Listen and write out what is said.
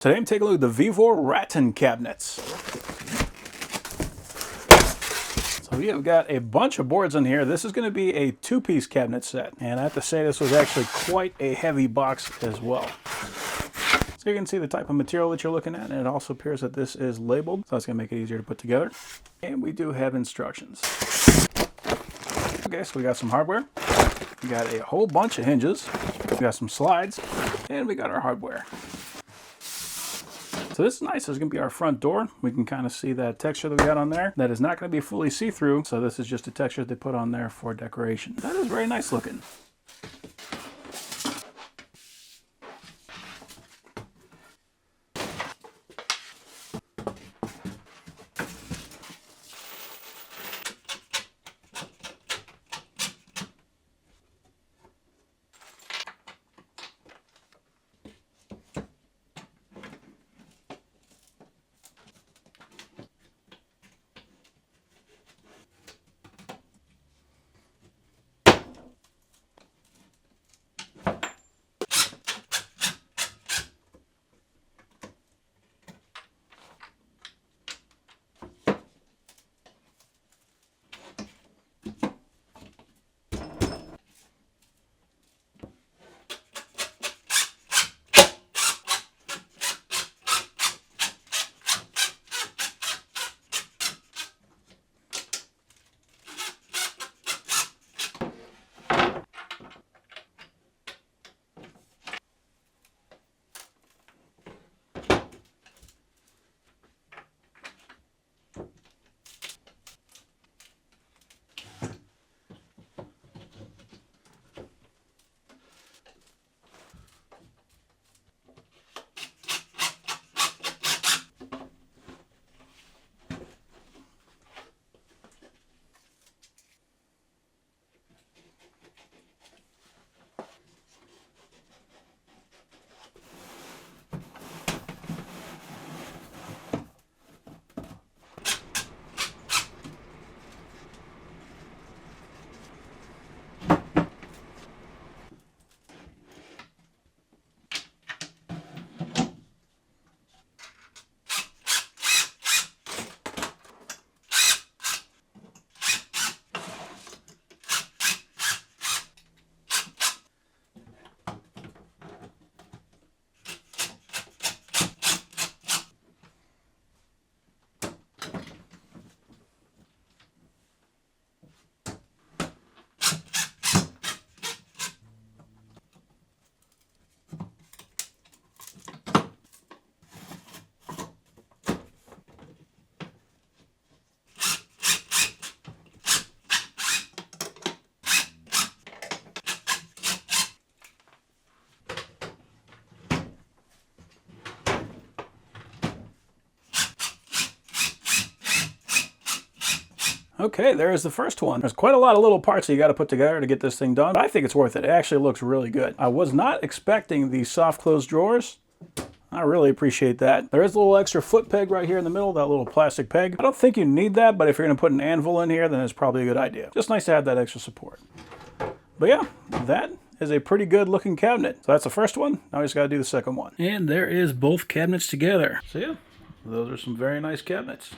Today I'm taking a look at the VEVOR Rattan cabinets. So we have got a bunch of boards in here. This is going to be a two-piece cabinet set. And I have to say this was actually quite a heavy box as well. So you can see the type of material that you're looking at, and it also appears that this is labeled, so that's going to make it easier to put together. And we do have instructions. Okay, so we got some hardware. We got a whole bunch of hinges. We got some slides, and we got our hardware. So this is nice. This is going to be our front door. We can kind of see that texture that we got on there. That is not going to be fully see-through, so this is just a texture they put on there for decoration. That is very nice looking. Okay, there's the first one. There's quite a lot of little parts that you got to put together to get this thing done, but I think it's worth it. It actually looks really good. I was not expecting these soft close drawers. I really appreciate that. There is a little extra foot peg right here in the middle, that little plastic peg. I don't think you need that, but if you're going to put an anvil in here, then it's probably a good idea. Just nice to have that extra support. But yeah, that is a pretty good looking cabinet. So that's the first one. Now we just got to do the second one. And there is both cabinets together. So yeah, those are some very nice cabinets.